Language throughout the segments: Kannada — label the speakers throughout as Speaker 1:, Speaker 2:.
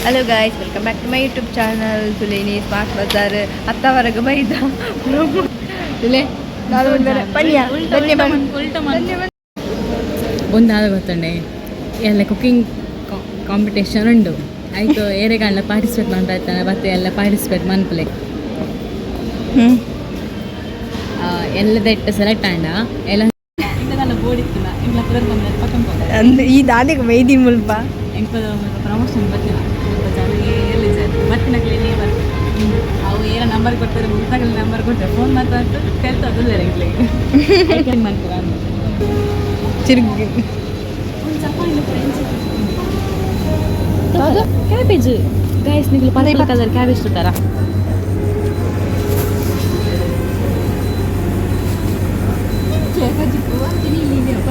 Speaker 1: Hello guys, welcome back to my YouTube channel ತುಲೇನಿ ಸ್ಮಾರ್ಟ್ ಬಜಾರ್ ಅತ್ತವರೆಗೆ ಬೈದ
Speaker 2: ಒಂದಾದ ಗೊತ್ತಂಡೆ ಎಲ್ಲ ಕುಕ್ಕಿಂಗ್ ಕಾಂಪಿಟೇಷನ್ ಉಂಡು ಆಯಿತು ಏರೆಗಾಳ ಪಾರ್ಟಿಸಿಪೇಟ್ ಮಾಡ್ತಾ ಮತ್ತೆ ಎಲ್ಲ ಪಾರ್ಟಿಸಿಪೇಟ್ ಮನ್ಪಲೆ ಎಲ್ಲದಟ್ಟು ಸೆಲೆಕ್ಟ್ ಆಂಡ ಎಲ್ಲ ಬೋಡಿತ್ತಿನ ಇಲ್ಲ
Speaker 1: ಅಂದ್ರೆ ಈ ದಾದಿಗೆ ವೈದಿ ಮುಲ್ಪ
Speaker 2: ಪ್ರಮೋಷನ್ ಬರ್ತಿಲ್ಲ ಬರ್ತಿನ ಕ್ಲೀನಿಗೆ ಬರ್ತೀನಿ ಅವು ಏನೋ ನಂಬರ್ ಕೊಡ್ತಾರೆ ಮುಗಿದಾಗಲಿ ನಂಬರ್ ಕೊಡ್ತಾರೆ ಫೋನ್ ಮಾತಾಡ್ತು ಕೇಳ್ತಾ ಅದು ಬೇರೆ ಮಾಡ್ತೀರ
Speaker 1: ತಿರುಗಿ
Speaker 2: ಕ್ಯಾಬೇಜ್ ಗೈಸ್ ನೀವು ಪರ್ಪಲ್ ಕಲರ್ ಕ್ಯಾಬೇಜ್ ಇರ್ತಾರ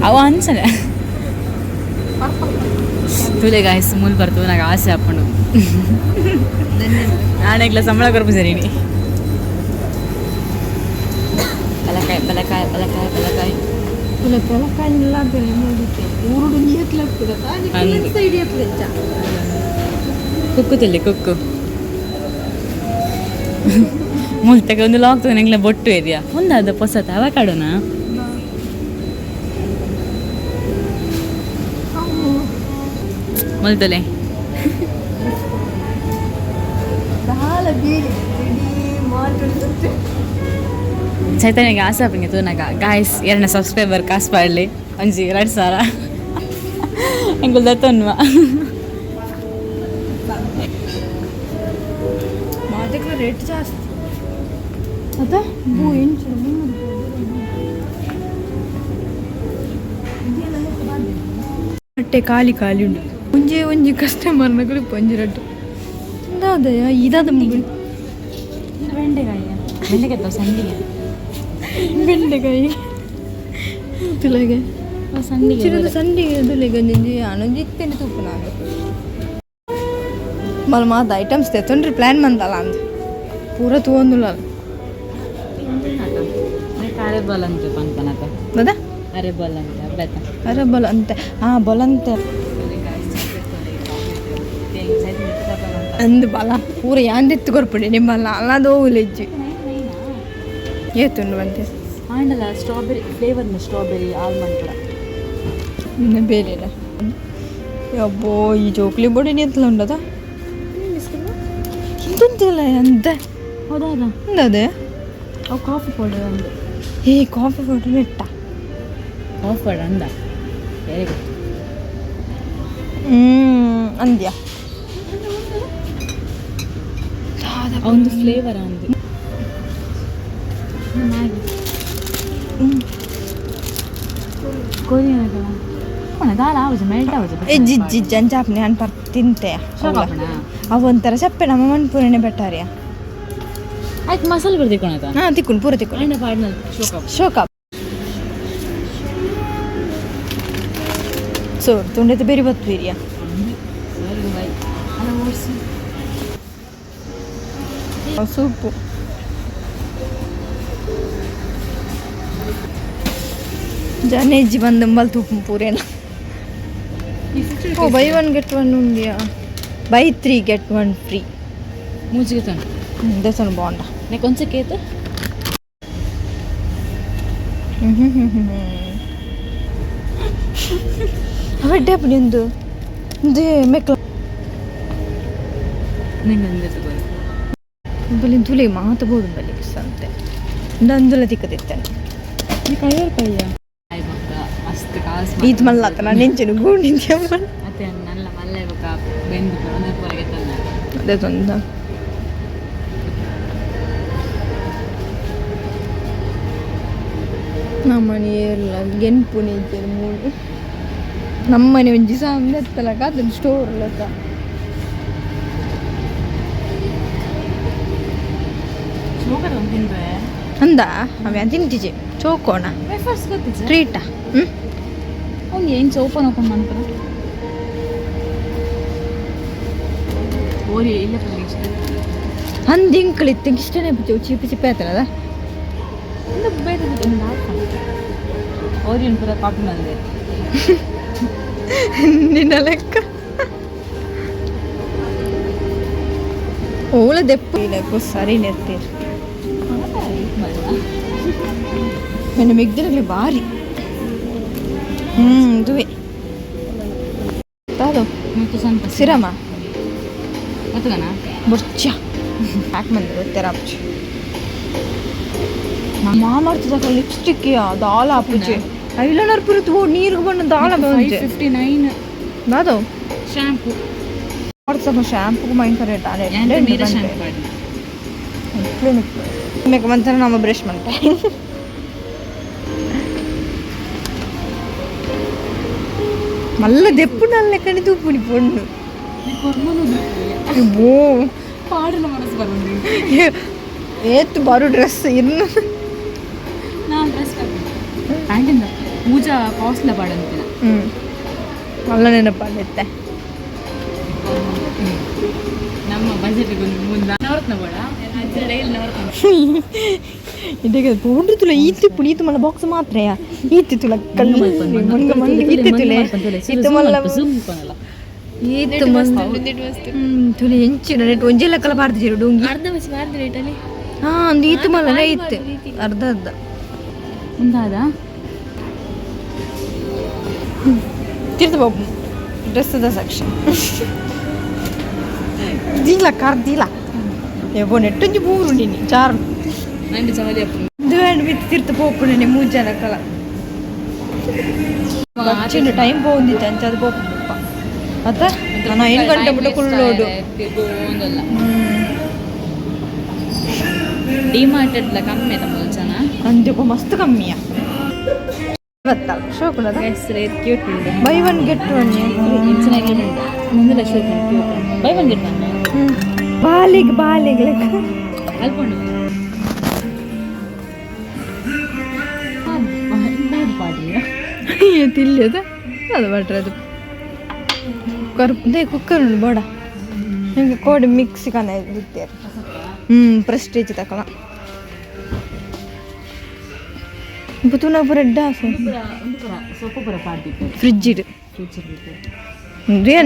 Speaker 2: ಅವ ಅನ್ಸನೆ ತುಲೆ ಗಾಯ್ಸ್ ಮೂಲ್ ಬರ್ತವೆ ನನಗೆ ಆಸೆ ಹಾಕೊಂಡು ನಾನೆಗ್ಲ ಸಂಬಳ ಕೊರ್ಪು ಸರಿ ಬಲಕಾಯಿ ಬಲಕಾಯಿ ಬಲಕಾಯಿ ಬಲಕಾಯಿ ಕುಕ್ಕು ತಿಲ್ಲಿ ಕುಕ್ಕು ಮುಲ್ತಕ್ಕೆ ಒಂದು ಲಾಕ್ ನಂಗೆ ಬೊಟ್ಟು ಇದೆಯಾ ಒಂದಾದ ಹೊಸತ ಅವ ಕಾಡೋಣ ಮುಲ್ತಲೆ ಚೈತನ್ಯಗೆ ಆಸೆ ಹಾಪಂಗೆ ತೂನಾಗ ಗಾಯ್ಸ್ 2 ಸಬ್ಸ್ಕ್ರೈಬರ್ ಕಾಸು ಪಾಡಲಿ ಒಂಜಿ 2,000 ಎಂಗುಲ್ ದತ್ತನ್ವ
Speaker 1: ರೇಟ್ ಜಾಸ್ತಿ ಅದ ಹೊಟ್ಟೆ ಖಾಲಿ ಖಾಲಿ ಉಂಟು ಒಂಜಿ ಕಸ್ಟಮರ್ನ ಕೂಡ ಪಂಜಿ ರಟ್ಟು ಅದಾದಯ ಇದಾದ ಮುಗಿಲು
Speaker 2: ಬೆಂಡೆಕಾಯಿ ಸಂಡಿಗೆ
Speaker 1: ಬೆಂಡೆಕಾಯಿ ತುಲೆಗೆ ಸಂಡಿಗೆ ತುಲೆಗೆ ಒಂಜಿ ಅಣಜಿತ್ತೇನೆ ತೂಪು ನಾನು ಮಲ್ ಮಾತ ಐಟಮ್ಸ್ ತೆತ್ತೊಂಡ್ರಿ ಪ್ಲ್ಯಾನ್ ಮಂತಲ್ಲ ಅಂದ ಪೂರ ತೂಂದುಲ್ಲ
Speaker 2: ಅರೆಬಲ್ ಅಂತ ಪನ್ಪನತ
Speaker 1: ಅದ
Speaker 2: ಅರೆಬಲ್ ಅಂತ
Speaker 1: ಅರೆಬಲ್ ಅಂತೆ ಹಾಂ ಬಲಂತೆ ಅಂದು ಬಲ ಪೂರ ಯಾಂದೆತ್ತು ಕೊರ್ಪಡಿ ನಿಮ್ಮಲ್ಲ ಅಲ್ಲದು ಹೋಗ್ಲಿಜ್ಜಿ ಏತುಂಡು ಬಂತೆ
Speaker 2: ಆಂಡಲ ಸ್ಟ್ರಾಬೆರಿ ಫ್ಲೇವರ್ನ ಸ್ಟ್ರಾಬೆರಿ ಆಲ್ಮಂಡ್ ಕೂಡ
Speaker 1: ಇನ್ನು ಬೇರೆ ಅಬ್ಬೋ ಈ ಚೋಕ್ಲಿ ಬೋಡಿ ನಿಂತಲ ಉಂಡದ ಇಂತಿಲ್ಲ ಅಂತ
Speaker 2: ಹೌದಾ
Speaker 1: ಅದೇ
Speaker 2: ಅವು ಕಾಫಿ ಪೌಡರ್ ಅಂದು
Speaker 1: ಏ ಕಾಫಿ ಪೌಡರ್ ಇಟ್ಟ
Speaker 2: ಕಾಫಿ ಪೌಡರ್ ಅಂದ ವೆರಿ ಗುಡ್
Speaker 1: ಅಂದ್ಯಾ
Speaker 2: ಒಂದು ಫ್ಲೇವರ್ ಅಂದು ದಾಲ್ ಆವಜ ಮೆಲ್ಟ್ ಆವಜ
Speaker 1: ಜಿಜ್ಜಿ ಅಂಚಾಪ್ನೆ ಅನ್ಪರ್ ತಿಂತೆ ಅವು ಒಂಥರ ಚಪ್ಪೆ ನಮ್ಮ ಮಣ್ಪುರನೆ ಬೆಟ್ಟಾರ್ಯಾ
Speaker 2: ಆಯ್ತು ಮಸಾಲೆ ಬರ್ ತಿಕ್ಕೊಳತ
Speaker 1: ಹಾಂ ತಿಕ್ಕೊಂಡು ಪೂರ ತಿಕ್ಕೊಂಡು ಶೋಕಾಪ್ ಸೊ ತುಂಡೈತೆ ಬೇರೆ ಬತ್ತೀರಿಯಾ ಸೂಪು ಜನೇಜಿ ಬಂದಂಬಲ್ ತೂಪು ಪೂರೇನ ಓ ಬೈ 1 get 1 ఉందియా ಬೈ 3 get 1 ಫ್ರೀ
Speaker 2: ಮೂಜಿಗೆ ತಾನೆ
Speaker 1: ದೇಸನ ಬಾಂಡ
Speaker 2: ನೆ ಕೊಂಚ ಕೇತ
Speaker 1: ಅವಡ್ಡೆ ಅಪ್ಪನಿ ಒಂದು ದೇ ಮೆಕ್ಲ
Speaker 2: ನಿಂಗೆ ತಗೋ
Speaker 1: ಬಲಿ ತುಲೆ ಮಾತಬಹುದು ಬಲಿ ಸಂತೆ ದಂದುಲ ತಿಕ್ಕದಿತ್ತೇನೆ
Speaker 2: ನೀ ಕೈಯರ್ ಕೈಯ ಆಯ್ ಬಕ್ಕ ಮಸ್ತ್ ಕಾಸ್
Speaker 1: ಇದು ಮಲ್ಲತ್ತ ನಾನು ನೆಂಚೆನು ಗೂಂಡಿಂದ್ಯಾ
Speaker 2: ಮತ್ತೆ ನಲ್ಲ ಮಲ್ಲೆ ಬಕ್ಕ ಬೆಂದು ಒಂದು ಹೊರಗೆ ತಂದ
Speaker 1: ಅದೇ ತೊಂದ ನಮ್ಮನೆ ಎಲ್ಲ ಗೆನ್ಪುನಿ ಇದ್ದೇನೆ ಮೂರು ನಮ್ಮನೆ ಒಂಜಿ ಸಾಂಗ್ ಎತ್ತಲಕ ಅದನ್ನು ಸ್ಟೋರ್ ಅಲ್ಲತ್ತ ಅಂದ ಅವ ತಿಂತಿಜೆ ಚೋಕೋಣ ಟ್ರೀಟ
Speaker 2: ಅವ್ನು ಏನು ಓಪನ್ ಮಾಡ್ತಾರೆ ಓರಿ ಇಲ್ಲ
Speaker 1: ಅಂದು ಇಂಕಳಿತ್ತು ಇಷ್ಟನೇ ಚಿಪ್ಪಿ ಚಿಪ್ಪಿ ಆಯ್ತಲ್ಲ
Speaker 2: ಓರಿಯನ್ ಪೂರ ಕಾಪಿ ಮಾಡಿದೆ
Speaker 1: ನಿನ್ನ ಲೆಕ್ಕ ಓಲ ದೆಪ್ಪು ಇಲ್ಲ ಸರಿ ನೆರ್ತೀರಿ ನನ್ನ ಮೆಗ್ದಿರಲಿ ಭಾರಿ ಇದುವೆ ಅದು ಸಿರಮ ಬುರ್ಚ ಯಾಕೆ ಬಂದರು ತೆರಾಪ್ಚಿ ಮಾಮಾಡ್ತದ ಲಿಪ್ಸ್ಟಿಕ್ ದಾಲ ಆಪುಜಿ ಐಲೈನರ್ ಪುರಿತು ನೀರಿಗೆ ಬಂದು ದಾಲ
Speaker 2: 59
Speaker 1: ಅದು
Speaker 2: ಶಾಂಪೂ
Speaker 1: ಮಾಡ್ಸಮ್ಮ ಶಾಂಪೂ ಭಯಂಕರ ರೇಟ್ మీకు మంచిగా నమ్మ బ్రష్ అంటే మళ్ళీ దెప్పుడు నన్ను ఎక్కడి తూపుని పొండు
Speaker 2: பாடுன மனசு பாருங்க
Speaker 1: ஏத்து பாரு ட்ரெஸ் இருந்து
Speaker 2: நான் ட்ரெஸ் ಪ್ಯಾಂಟಿಂದ ಪೂಜಾ ಕಾಸ್ಟ್ಲ ಪಾಡಂತಿನ
Speaker 1: ಮಲ್ಲ ನೆನಪಾಗುತ್ತೆ
Speaker 2: ನಮ್ಮ ಬಜೆಟ್ಗೆ ಮುಂದೆ ನವರತ್ನ ಬೇಡ
Speaker 1: ಇದಕ್ಕೆ ತಗೊಂಡ್ರು ತುಲ ಈತಿ ಪುಡಿ ಈತು ಮಲ್ಲ ಬಾಕ್ಸ್ ಮಾತ್ರ ಈತಿ ತುಲ ಕಲ್ಲು ಈತಿ ತುಲೆ ಈತು ಮಲ್ಲ ಈತು ತುಲೆ ಹೆಂಚಿನ ರೇಟ್ ಒಂಜೆಲ್ಲ ಕಲ ಬಾರ್ದಿರು ಡೋಂಗಿ
Speaker 2: ಅರ್ಧ ಬಸ್ ಬಾರ್ದ ರೇಟಲ್ಲಿ
Speaker 1: ಒಂದು ಈತು ಮಲ್ಲ ಇತ್ತು ಅರ್ಧ
Speaker 2: ಒಂದಾದ
Speaker 1: ತಿರ್ದು ಬಾಬು ಡ್ರೆಸ್ದ ಸೆಕ್ಷನ್ ದಿಲ್ಲ ಕಾರ್ದಿಲ್ಲ ಏಗೋ ನೆಟ್ಟೊಂಜಿ ಮೂರು ನೀನು ಚಾರು
Speaker 2: ನಂಗೆ ಚಮದಿ ಅಪ್ಪ
Speaker 1: ದುಂಡು ಬಿತ್ತು ತಿರ್ತು ಪೋಪು ನೀನು ಮೂಜನ ಕಲ ಚಿನ್ನ ಟೈಮ್ ಹೋಗಿತ್ತು ಅಂಚ ಅದು ಪೋಪಪ್ಪ ಅತ್ತ ನಾನು 5 ಗಂಟೆ ಬಿಟ್ಟು ಕುಳ್ಳೋಡು
Speaker 2: ಡಿಮಾರ್ಟೆಡ್ಲ ಕಮ್ಮಿ ಆಯ್ತಾ ಮುಂಚೆನ
Speaker 1: ಅಂದ್ಯಪ್ಪ ಮಸ್ತ್ ಕಮ್ಮಿಯ ಗೊತ್ತಾ ಶೋಕುಲದ
Speaker 2: ಹೆಸರು ಕ್ಯೂಟ್ ಉಂಟು
Speaker 1: ಬೈ ಒನ್ ಗೆಟ್ ಒನ್
Speaker 2: ಚೆನ್ನಾಗಿ ಉಂಟು ಮುಂದೆ ಶೋಕ್ ಕ್ಯೂಟ್ ಬೈ ಒನ್ ಗೆಟ್ ಒನ್
Speaker 1: ಬಾಲಿಗೆ ಲೆಕ್ಕ
Speaker 2: ಅಲ್ಕೊಂಡು
Speaker 1: ತಿಲ್ಲದ ಅದು ಬಟ್ರೆ ಅದು ಕುಕ್ಕರ್ ಉಂಟು ಬೋಡ ನಿಮಗೆ ಕೋಡಿ ಮಿಕ್ಸಿ ಕನ ಇರ್ತೀರ ಪ್ರೆಸ್ಟೇಜ್ ತಕೊಳ ಪುತೂನ ಪೂರ
Speaker 2: ಸೊಪ್ಪು ಪೂರ ಪಾಡ್ತಿತ್ತು
Speaker 1: ಫ್ರಿಜ್ ಇಡು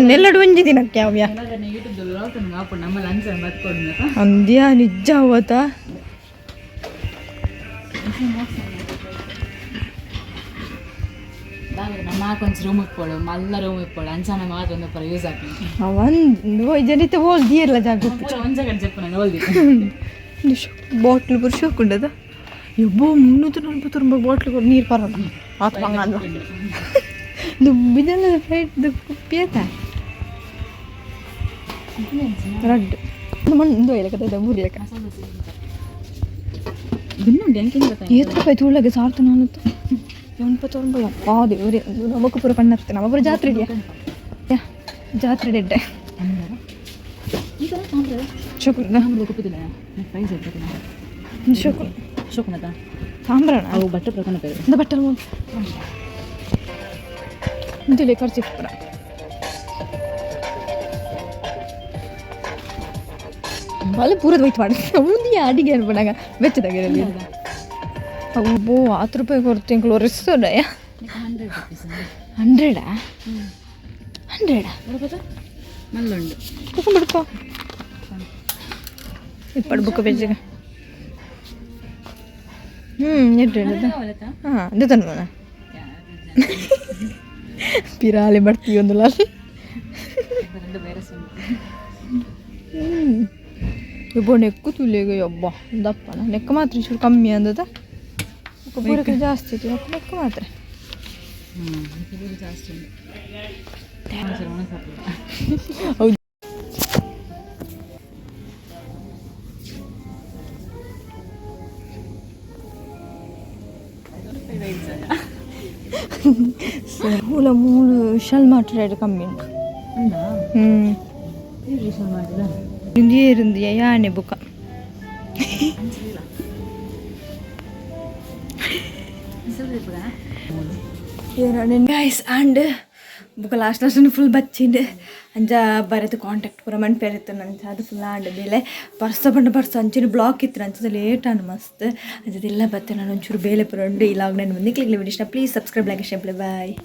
Speaker 1: ನೆಲ್ಲಡು ಒಂಜಿ ದಿನಕ್ಕೆ ಯಾವ್ಯಾ
Speaker 2: ನಮ್ಮಲ್ಲಿ ಅಂಚ ಬತ್ಕೊಂಡು
Speaker 1: ಅಂದ್ಯಾ ನಿಜ ಅವತ್ತ
Speaker 2: ನಮ್ಮ ಹಾಕೊಂಚು ರೂಮ್ ಇಕ್ಕೊಳ್ಳು ಮಲ್ಲ ರೂಮ್ ಇಕ್ಕೊಳ್ಳು ಅಂಚನ ಮಾತ್ರ ಒಂದು ಪರ ಯೂಸ್ ಆಗ್ತದೆ
Speaker 1: ಒಂದು ಜನತೆ ಹೋಲ್ದಿಯಲ್ಲ ಜಾಗ
Speaker 2: ಒಂದು ಜಾಗ చెప్పు ನಾನು ಹೋಲ್ದಿ
Speaker 1: ಬಾಟ್ಲು ಪುರ್ ಶೋಕುಂಡದ ಎಬ್ಬೋ 340 ರೂಪಾಯಿ ಬಾಟ್ಲು ನೀರು ಪರಲ್ಲ ಆತ ಹಂಗಲ್ಲ ದುಬ್ಬಿದೆಲ್ಲ ಫ್ಲೈಟ್ ಕುಪ್ಪಿ ಆಯ್ತಾ ರಡ್ ಮಂದು ಹೇಳಕತ್ತ ಮುರಿಯಕ ಏತ್ ರೂಪಾಯಿ ತುಳ್ಳಗೆ 1480 ರೂಪಾಯಿ ಅಪ್ಪ ದೇವ್ರಿ ನಮಗೂ ಪೂರ ಪಣ್ಣತ್ತೆ ನಮ್ಮ ಪೂರ ಜಾತ್ರೆ ಇದೆಯಾ ಜಾತ್ರೆ ಡೆಡ್ಡೆ
Speaker 2: ಶೋಕುನದ
Speaker 1: ಸಾಂಬ್ರಾಣ
Speaker 2: ಅವು ಬಟ್ಟೆ ಪ್ರಕರಣ ಬೇರೆ
Speaker 1: இந்த ಬಟ್ಟೆ ಇಂತಿಲ್ಲ ಖರ್ಚು ಪೂರ ಬಲ್ಲ ಪೂರದ ವೈಟ್ ಮಾಡಿ ಉಳಿದಿಯ ಅಡಿಗೆ ಅನ್ಬಿಡಾಗ ಬೆಚ್ಚದಾಗಿರಲಿ ಅವು 10 ರೂಪಾಯಿ ಕೊಡ್ತೀನಿ ಕ್ಲೋರಿಸ್ತೋಡಯ 100
Speaker 2: ಮಲ್ಲುಂಡು
Speaker 1: ಕುಕ್ಕು ಇಪ್ಪಡು ಬುಕ್ಕ ಬೆಜ್ಜಿಗೆ ಎಡ್ಡು ಹಾಂ ಇದು ತನ್ಮನ ಪಿರಾಲಿ ಮಾಡ್ತೀವಿ ಒಂದು ಲಾಲ್ ಇಬ್ಬ ನೆಕ್ಕು ತುಲಿಗೆ ಒಬ್ಬ ದಪ್ಪನ ನೆಕ್ಕ ಮಾತ್ರ ಚೂರು ಕಮ್ಮಿ ಅಂದದ ಪೂರಕ್ಕೆ ಜಾಸ್ತಿ ಇತ್ತು ನೆಕ್ಕ ಮಾತ್ರ
Speaker 2: ಜಾಸ್ತಿ
Speaker 1: ಹೌದು ಮೂಳು ಶಲ್ ಮಾತ್ರ ಕಮ್ಮಿ ಉಂಟು ಇருந்து ಯಾನೆ ಬುಕ್ಕ ಗೈಸ್ ಆಂಡ್ ಬುಕ್ಕ ಲಾಸ್ಟ್ ಫುಲ್ ಬಚ್ಚಿಂಡು ಅಂಚ ಬರೆದು ಕಾಂಟ್ಯಾಕ್ಟ್ ಪೂರ ಮನ್ಪೇರಿತ್ತು ನಂಚ ಅದು ಫುಲ್ ಆಂಡ್ ಬೇಲೆ ಪರ್ಸ ಅಂಚಿನ ಬ್ಲಾಕ್ ಇತ್ತು ಅಂಚದ ಲೇಟ್ ಅನ್ನು ಮಸ್ತ್ ಅಂಚದೆಲ್ಲ ಬತ್ತೆ ನಾನು ಒಂಚೂರು ಬೇಲೆ ಪುರ ಉಂಡು ಈ ಲಾಗ್ ನಾನು ಮುಂದೆ ಕ್ಲಿಕ್ ವಿಡಿಯೋಸ್ನ please subscribe like share bye.